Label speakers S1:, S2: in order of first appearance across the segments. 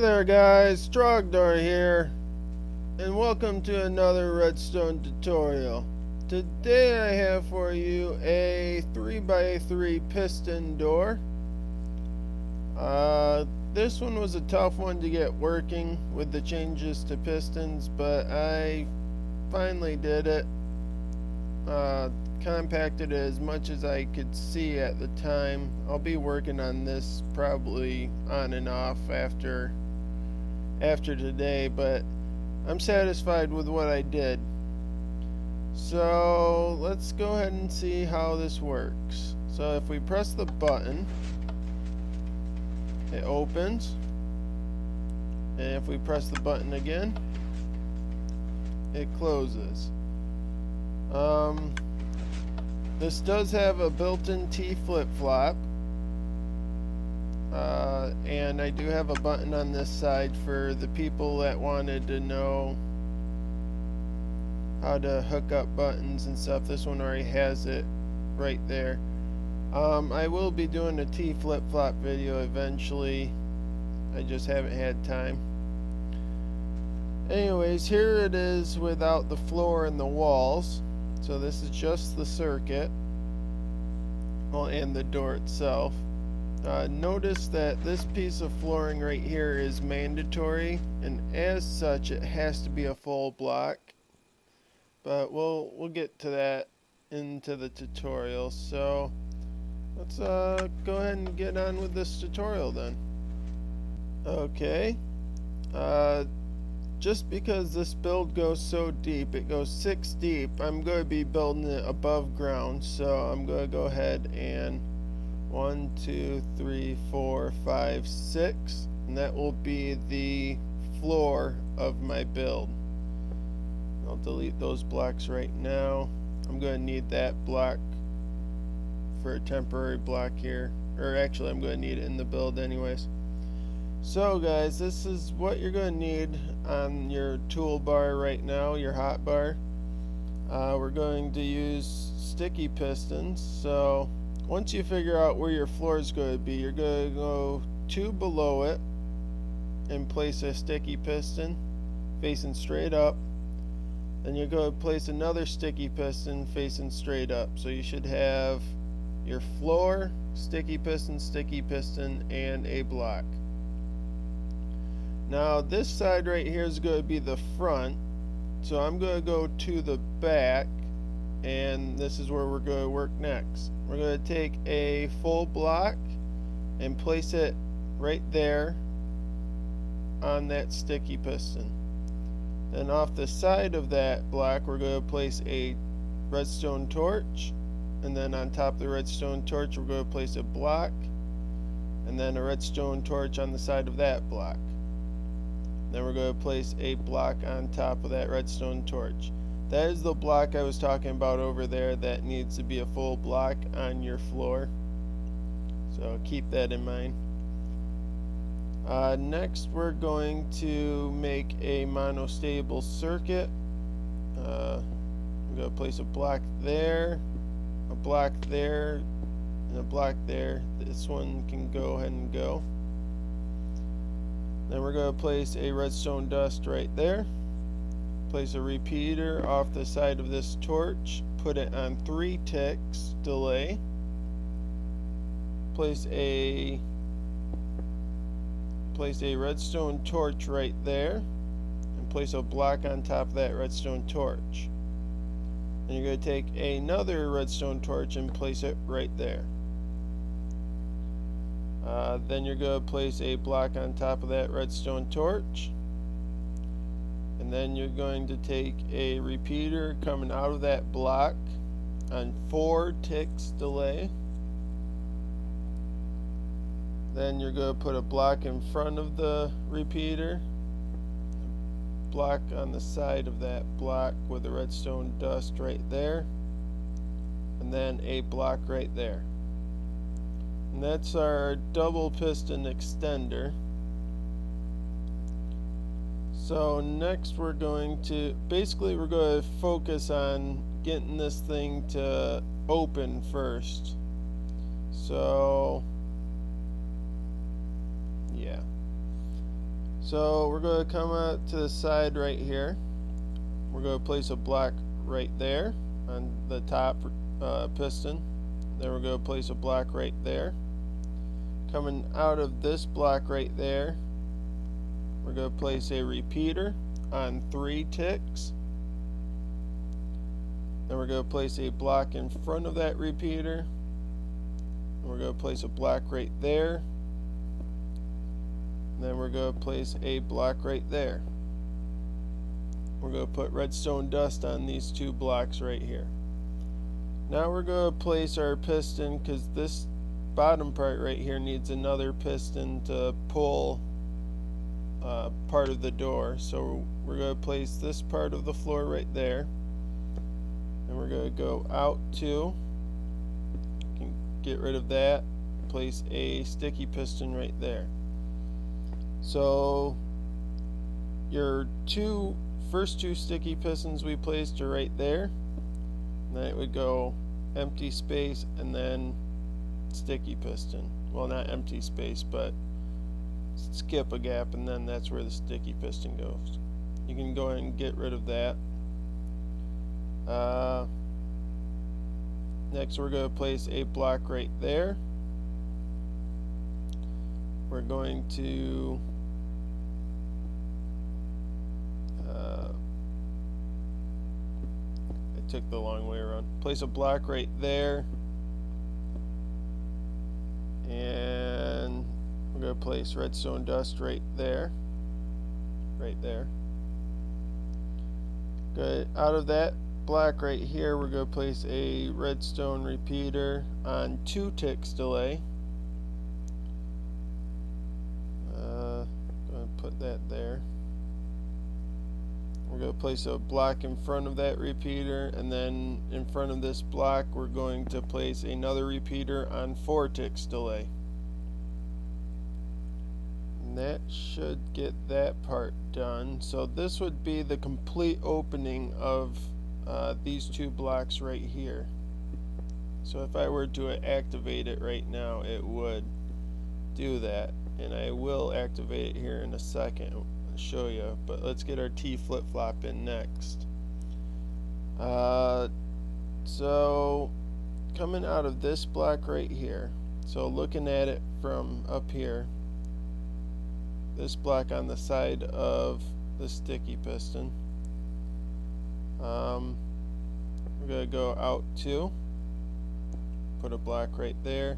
S1: there guys, Door here, and welcome to another Redstone tutorial. Today I have for you a 3x3 piston door. This one was a tough one to get working with the changes to pistons, but I finally did it. Compacted it as much as I could see at the time. I'll be working on this probably on and off after today, but I'm satisfied with what I did. So let's go ahead and see how this works. So if we press the button, it opens, and if we press the button again, it closes. This does have a built-in T flip-flop, and I do have a button on this side for the people that wanted to know how to hook up buttons and stuff. This one already has it right there. I will be doing a T flip-flop video eventually. I just haven't had time. Anyways, here it is without the floor and the walls. So this is just the circuit, well, and the door itself. Notice that this piece of flooring right here is mandatory, and as such it has to be a full block. But we'll get to that into the tutorial. So let's go ahead and get on with this tutorial then. Okay. Just because this build goes so deep, it goes 6 deep, I'm going to be building it above ground. So I'm going to go ahead and 1, 2, 3, 4, 5, 6, and that will be the floor of my build. I'll delete those blocks right now. I'm going to need that block for a temporary block here, or actually I'm going to need it in the build anyways. So guys, this is what you're going to need on your toolbar right now, your hotbar. We're going to use sticky pistons. So once you figure out where your floor is going to be, you're going to go 2 below it and place a sticky piston facing straight up. Then you're going to place another sticky piston facing straight up. So you should have your floor, sticky piston, and a block. Now this side right here is going to be the front, so I'm going to go to the back, and this is where we're going to work next. We're going to take a full block and place it right there on that sticky piston. Then off the side of that block we're going to place a redstone torch, and then on top of the redstone torch we're going to place a block, and then a redstone torch on the side of that block. Then we're going to place a block on top of that redstone torch. That is the block I was talking about over there that needs to be a full block on your floor. So keep that in mind. Next we're going to make a monostable circuit. I'm going to place a block there, a block there, and a block there. This one can go ahead and go. Then we're going to place a redstone dust right there. Place a repeater off the side of this torch. Put it on 3 ticks delay. Place a redstone torch right there, and place a block on top of that redstone torch. Then you're going to take another redstone torch and place it right there. Then you're going to place a block on top of that redstone torch, and then you're going to take a repeater coming out of that block on 4 ticks delay. Then you're going to put a block in front of the repeater, a block on the side of that block with the redstone dust right there, and then a block right there. And that's our double piston extender. So next we're going to focus on getting this thing to open first. So yeah. So we're going to come out to the side right here. We're going to place a block right there on the top piston. Then we're going to place a block right there. Coming out of this block right there, we're going to place a repeater on 3 ticks. Then we're going to place a block in front of that repeater. We're going to place a block right there. And then we're going to place a block right there. We're going to put redstone dust on these 2 blocks right here. Now we're going to place our piston, because this bottom part right here needs another piston to pull part of the door. So we're going to place this part of the floor right there. And we're going to go out to, can get rid of that, place a sticky piston right there. So your first two sticky pistons we placed are right there. And then it would go empty space and then sticky piston. Well, not empty space, but skip a gap, and then that's where the sticky piston goes. You can go ahead and get rid of that. Next we're going to place a block right there. We're going to I took the long way around. Place a block right there, and we're going to place redstone dust right there. Right there. Good. Out of that block right here, we're going to place a redstone repeater on 2 ticks delay. Going to put that there. We're going to place a block in front of that repeater, and then in front of this block we're going to place another repeater on 4 ticks delay. And that should get that part done. So this would be the complete opening of these 2 blocks right here. So if I were to activate it right now, it would do that, and I will activate it here in a second and show you, but let's get our T flip-flop in next. So coming out of this block right here, so looking at it from up here, this block on the side of the sticky piston, we're going to go out to, put a block right there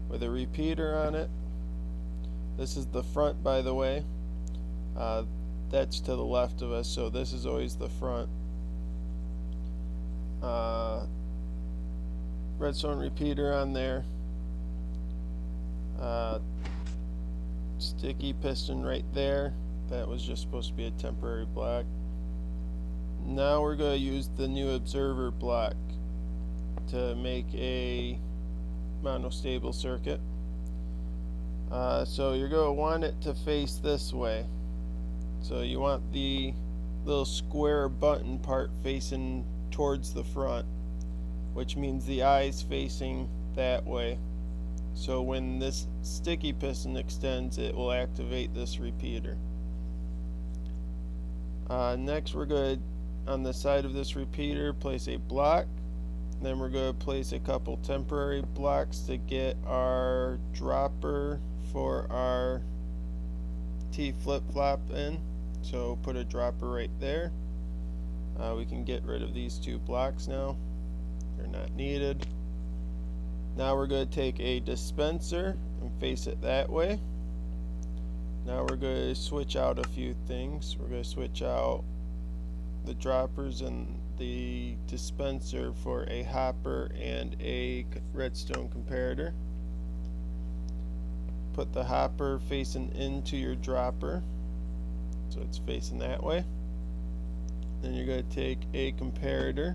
S1: with a repeater on it. This is the front, by the way. That's to the left of us, so this is always the front. Redstone repeater on there. Sticky piston right there. That was just supposed to be a temporary block. Now we're going to use the new observer block to make a monostable circuit. So you're going to want it to face this way. So you want the little square button part facing towards the front, which means the eye's facing that way. So when this sticky piston extends, it will activate this repeater. Next we're going to, on the side of this repeater, place a block. Then we're going to place a couple temporary blocks to get our dropper for our T flip-flop in. So put a dropper right there. We can get rid of these 2 blocks now. They're not needed. Now we're going to take a dispenser and face it that way. Now we're going to switch out a few things. We're going to switch out the droppers and the dispenser for a hopper and a redstone comparator. Put the hopper facing into your dropper, so it's facing that way. Then you're going to take a comparator,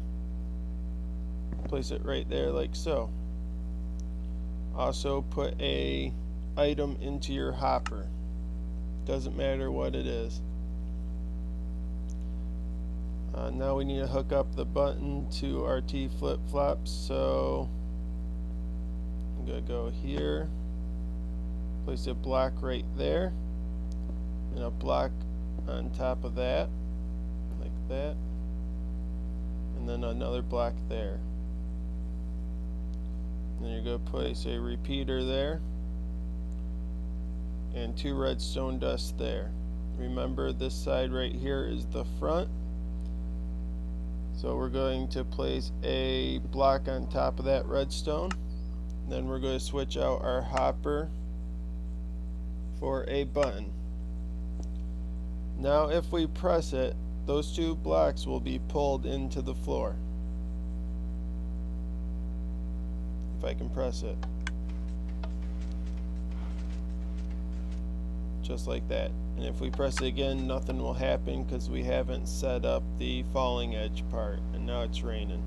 S1: place it right there like so. Also put a item into your hopper. Doesn't matter what it is. Now we need to hook up the button to our T flip-flops, so I'm going to go here, place a block right there, and a block on top of that, like that, and then another block there. And then you're going to place a repeater there and 2 redstone dust there. Remember, this side right here is the front, so we're going to place a block on top of that redstone. Then we're going to switch out our hopper for a button. Now if we press it, those 2 blocks will be pulled into the floor. If I can press it. Just like that. And if we press it again, nothing will happen because we haven't set up the falling edge part, and now it's raining.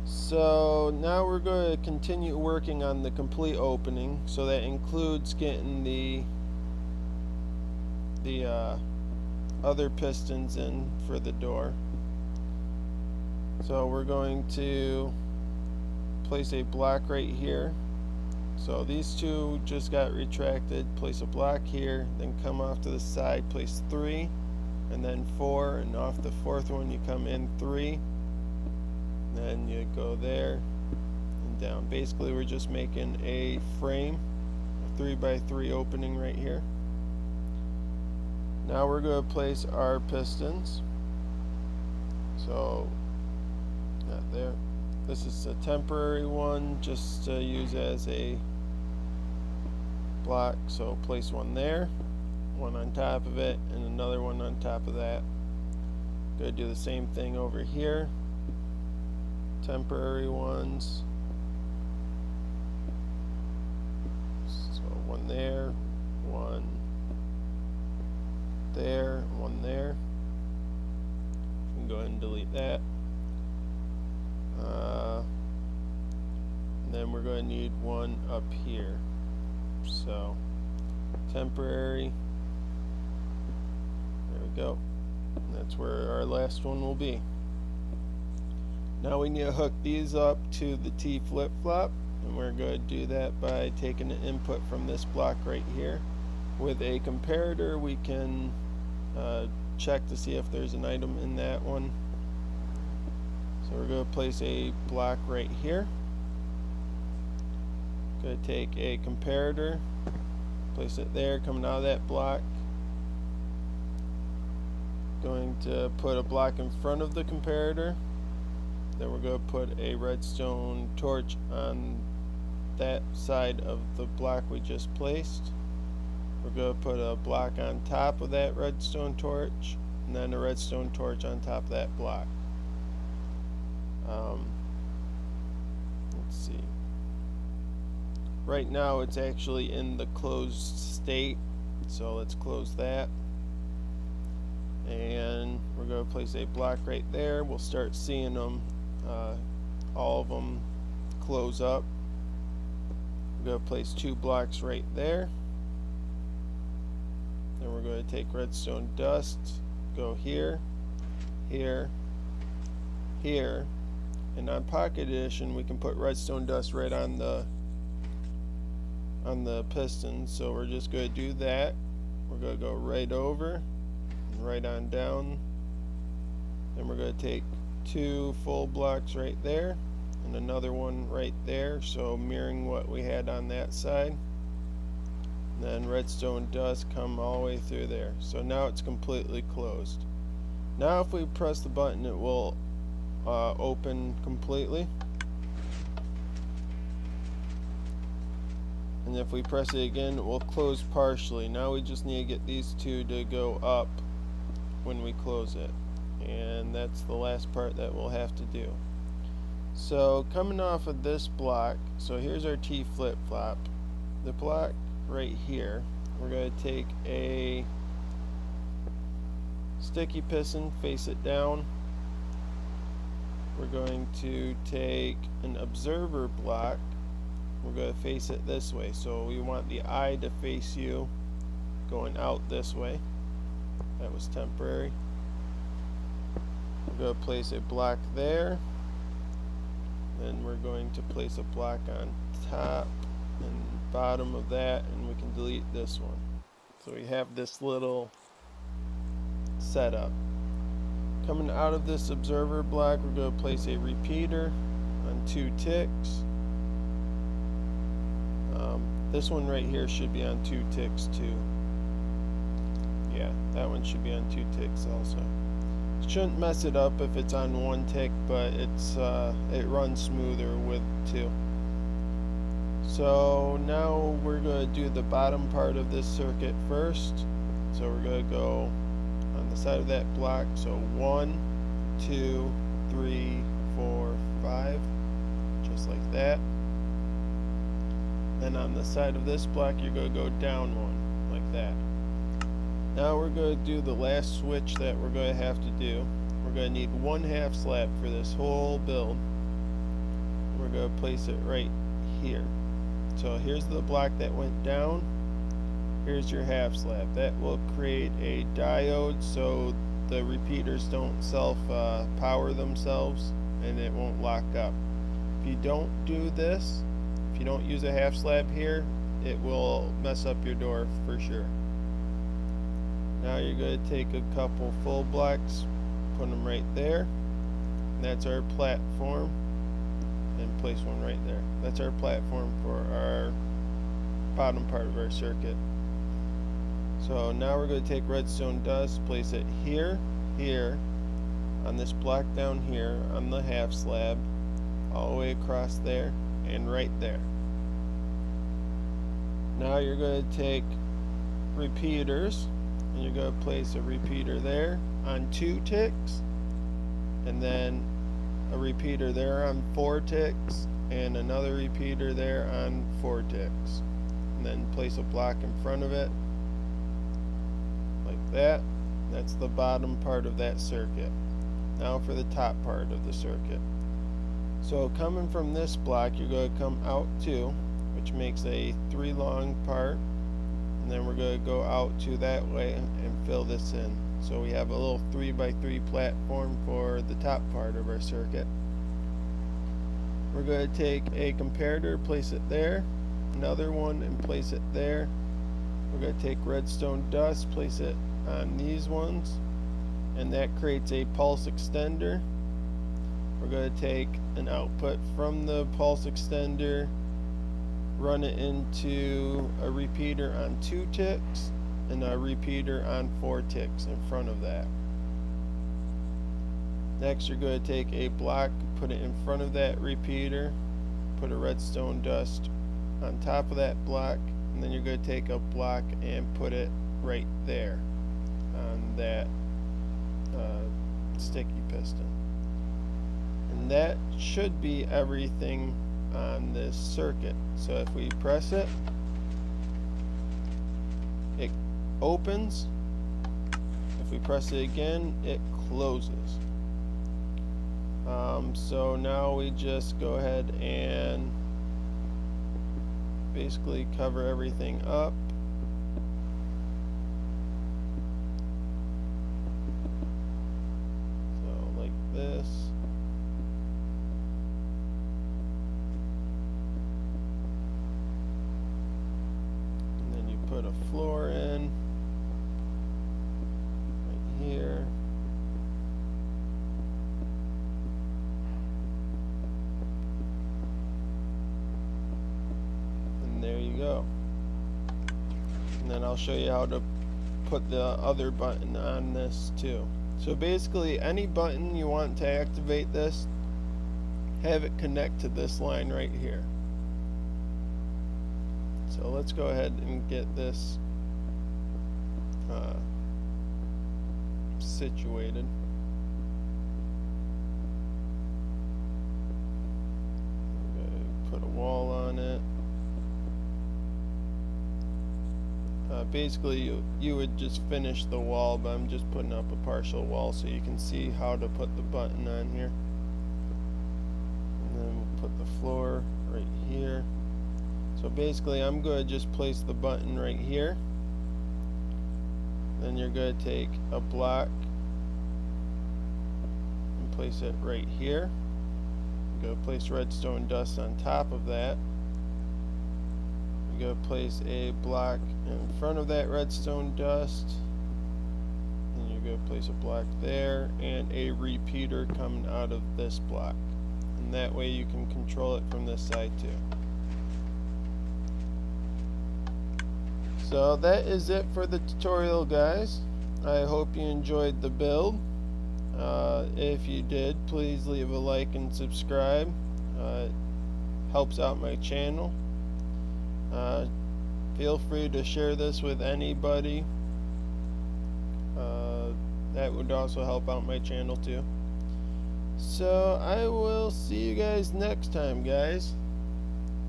S1: So now we're going to continue working on the complete opening, so that includes getting the other pistons in for the door. So we're going to place a block right here. So these 2 just got retracted. Place a block here, then come off to the side, place 3, and then 4, and off the 4th one you come in 3, then you go there and down. Basically we're just making a frame, a 3x3 opening right here. Now we're going to place our pistons. So not there. This is a temporary one just to use as a block. So place one there, one on top of it, and another one on top of that. Going to do the same thing over here. Temporary ones. So one there, one there, one there. You can go ahead and delete that. And then we're going to need one up here. So temporary. There we go. And that's where our last one will be. Now we need to hook these up to the T flip-flop, and we're going to do that by taking an input from this block right here. With a comparator we can check to see if there's an item in that one. So we're going to place a block right here. Going to take a comparator, place it there, coming out of that block. Going to put a block in front of the comparator. Then we're going to put a redstone torch on that side of the block we just placed. We're going to put a block on top of that redstone torch, and then a redstone torch on top of that block. Let's see. Right now it's actually in the closed state, so let's close that. And we're going to place a block right there. We'll start seeing them, all of them close up. We're going to place 2 blocks right there. Then we're going to take redstone dust, go here, here, here, and on Pocket Edition we can put redstone dust right on the piston. So we're just going to do that. We're going to go right over and right on down. Then we're going to take 2 full blocks right there and another one right there, so mirroring what we had on that side. And then redstone dust come all the way through there. So now it's completely closed. Now if we press the button, it will open completely. And if we press it again, it will close partially. Now we just need to get these 2 to go up when we close it. And that's the last part that we'll have to do. So coming off of this block, so here's our T flip-flop. The block right here, we're going to take a sticky piston, face it down. We're going to take an observer block. We're going to face it this way, so we want the eye to face you going out this way. That was temporary. We're going to place a block there. Then we're going to place a block on top and bottom of that, and we can delete this one. So we have this little setup. Coming out of this observer block, we're going to place a repeater on 2 ticks. This one right here should be on 2 ticks too. Yeah, that one should be on 2 ticks also. Shouldn't mess it up if it's on 1 tick, but it runs smoother with 2. So now we're going to do the bottom part of this circuit first. So we're going to go on the side of that block. So 1, 2, 3, 4, 5, just like that. Then on the side of this block, you're going to go down 1, like that. Now we're going to do the last switch that we're going to have to do. We're going to need 1/2 slab for this whole build. We're going to place it right here. So here's the block that went down. Here's your 1/2 slab. That will create a diode so the repeaters don't self-power themselves and it won't lock up. If you don't do this, if you don't use a 1/2 slab here, it will mess up your door for sure. Now you're going to take a couple full blocks, put them right there. And that's our platform. And place one right there. That's our platform for our bottom part of our circuit. So now we're going to take redstone dust, place it here, here, on this block down here, on the 1/2 slab, all the way across there, and right there. Now you're going to take repeaters, and you're going to place a repeater there on 2 ticks, and then a repeater there on 4 ticks, and another repeater there on 4 ticks. And then place a block in front of it, like that. That's the bottom part of that circuit. Now for the top part of the circuit. So coming from this block, you're going to come out 2, which makes a 3 long part, and then we're going to go out 2 that way and fill this in. So we have a little 3x3 platform for the top part of our circuit. We're going to take a comparator, place it there, another one, and place it there. We're going to take redstone dust, place it on these ones, and that creates a pulse extender. We're going to take an output from the pulse extender, run it into a repeater on 2 ticks, and a repeater on 4 ticks in front of that. Next, you're going to take a block, put it in front of that repeater, put a redstone dust on top of that block, and then you're going to take a block and put it right there on that sticky piston. And that should be everything on this circuit. So if we press it, it opens. If we press it again, it closes. So now we just go ahead and basically cover everything up. So like this. And then you put a floor in right here. There you go. And then I'll show you how to put the other button on this too. So basically any button you want to activate this, have it connect to this line right here. So let's go ahead and get this situated. I'm gonna put a wall on it. Basically you would just finish the wall, but I'm just putting up a partial wall so you can see how to put the button on here. And then we'll put the floor right here. So basically I'm going to just place the button right here. Then you're going to take a block and place it right here. You're going to place redstone dust on top of that. you're gonna place a block in front of that redstone dust, and you're gonna place a block there and a repeater coming out of this block, and that way you can control it from this side too. So that is it for the tutorial, guys. I hope you enjoyed the build. If you did, please leave a like and subscribe. It helps out my channel. Feel free to share this with anybody. That would also help out my channel too. So I will see you guys next time, guys.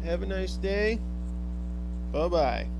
S1: Have a nice day. Bye bye.